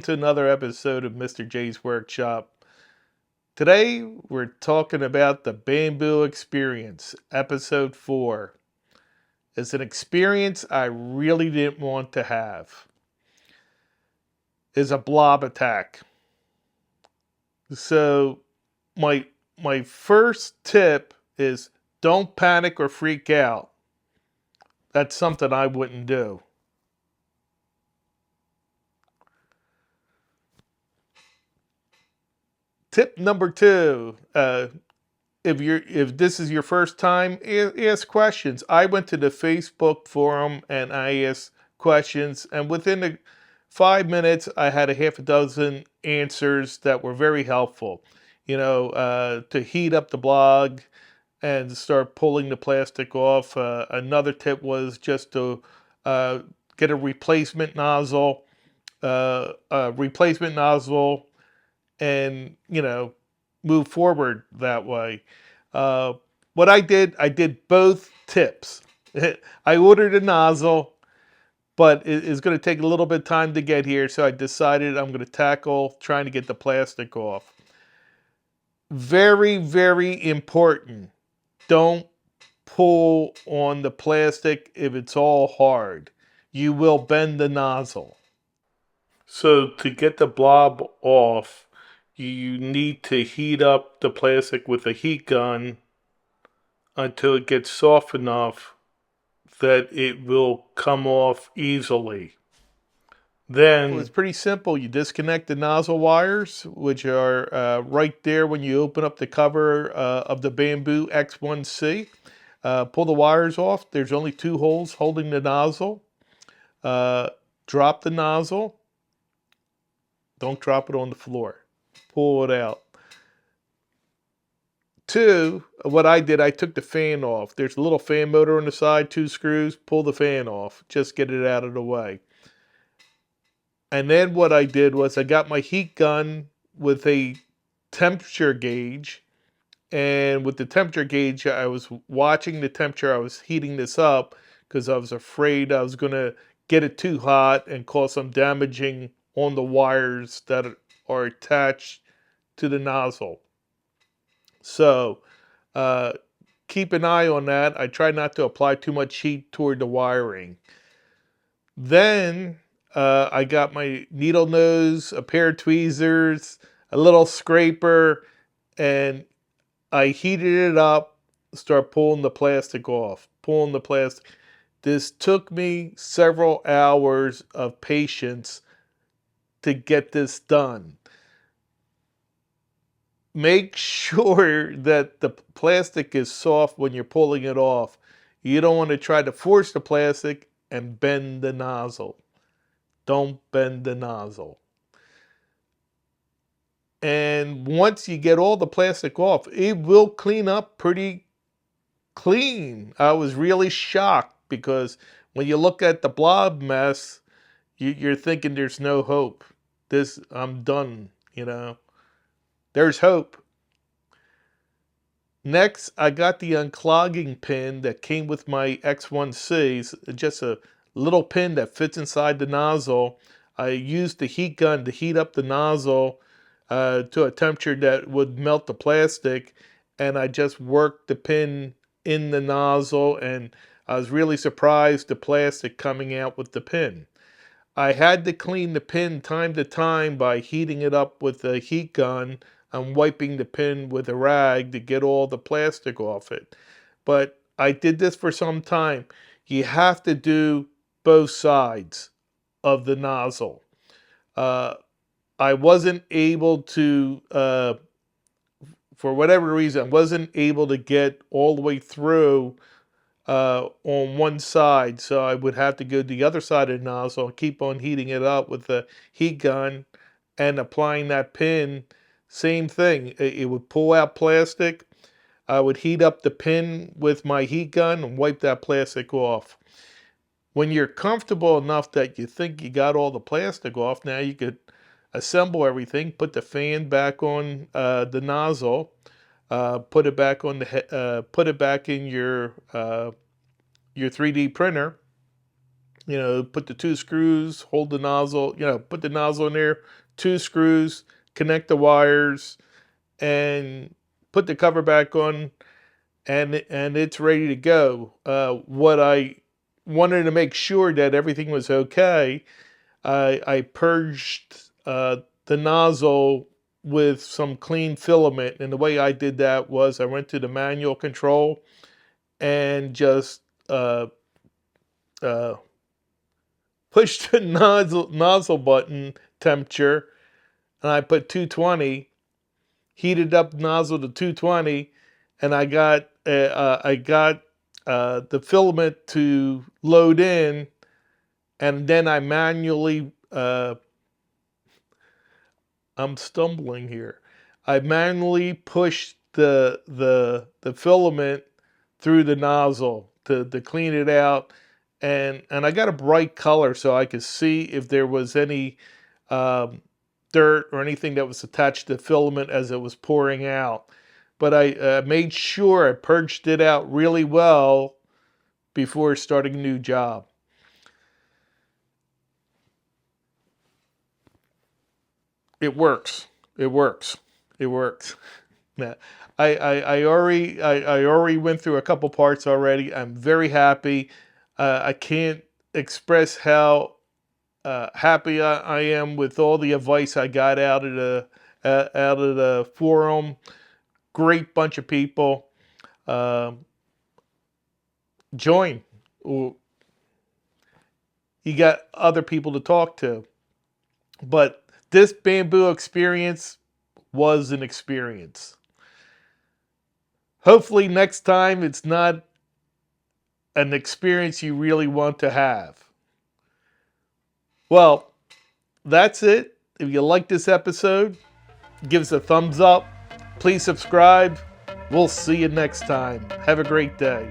to another episode of Mr. J's Workshop. Today, we're talking about the bamboo experience, episode 4. It's an experience I really didn't want to have. It's a blob attack. So, my first tip is don't panic or freak out. That's something I wouldn't do. Tip number 2, if this is your first time, ask questions. I went to the Facebook forum and I asked questions, and within 5 minutes, I had a half a dozen answers that were very helpful. To heat up the blog and start pulling the plastic off. Another tip was just to uh, get a replacement nozzle, and move forward that way. Uh, what I did both tips. I ordered a nozzle, but it's going to take a little bit of time to get here, so I decided I'm going to tackle trying to get the plastic off. Very, very important. Don't pull on the plastic if it's all hard. You will bend the nozzle. So to get the blob off, you need to heat up the plastic with a heat gun until it gets soft enough that it will come off easily. Then it's pretty simple. You disconnect the nozzle wires, which are right there when you open up the cover of the Bamboo X1C. Pull the wires off. There's only 2 holes holding the nozzle. Drop the nozzle. Don't drop it on the floor. Pull it out. 2, what I did, I took the fan off. There's a little fan motor on the side, 2 screws. Pull the fan off. Just get it out of the way. And then what I did was I got my heat gun with a temperature gauge. And with the temperature gauge, I was watching the temperature. I was heating this up because I was afraid I was going to get it too hot and cause some damaging on the wires that are attached to the nozzle. So keep an eye on that. I try not to apply too much heat toward the wiring. Then I got my needle nose, a pair of tweezers, a little scraper, and I heated it up, start pulling the plastic off, pulling the plastic. This took me several hours of patience to get this done. Make sure that the plastic is soft when you're pulling it off. You don't want to try to force the plastic and bend the nozzle. Don't bend the nozzle. And once you get all the plastic off, it will clean up pretty clean. I was really shocked because when you look at the blob mess, you're thinking there's no hope. I'm done, There's hope. Next, I got the unclogging pin that came with my X1Cs, just a little pin that fits inside the nozzle. I used the heat gun to heat up the nozzle to a temperature that would melt the plastic, and I just worked the pin in the nozzle, and I was really surprised the plastic coming out with the pin. I had to clean the pin time to time by heating it up with a heat gun and wiping the pin with a rag to get all the plastic off it. But I did this for some time. You have to do both sides of the nozzle. I wasn't able to, for whatever reason, I wasn't able to get all the way through on one side, so I would have to go to the other side of the nozzle and keep on heating it up with the heat gun and applying that pin. Same thing, it would pull out plastic. I would heat up the pin with my heat gun and wipe that plastic off. When you're comfortable enough that you think you got all the plastic off, now you could assemble everything, put the fan back on the nozzle, put it back on put it back in your 3D printer, put the 2 screws, hold the nozzle, put the nozzle in there, 2 screws, connect the wires, and put the cover back on, and it's ready to go. What I wanted to make sure that everything was okay, I purged the nozzle with some clean filament, and the way I did that was I went to the manual control and just uh, pushed the nozzle button temperature, and I put 220, heated up the nozzle to 220, and I got the filament to load in, and then I manually I'm stumbling here. I manually pushed the filament through the nozzle to clean it out, and I got a bright color so I could see if there was any dirt or anything that was attached to the filament as it was pouring out. But I made sure I purged it out really well before starting a new job. It works. It works. It works. Yeah. I already went through a couple parts already. I'm very happy. I can't express how happy I am with all the advice I got out of the forum. Great bunch of people. Join. You got other people to talk to. But this bamboo experience was an experience. Hopefully next time it's not an experience you really want to have. Well, that's it. If you like this episode, give us a thumbs up. Please subscribe. We'll see you next time. Have a great day.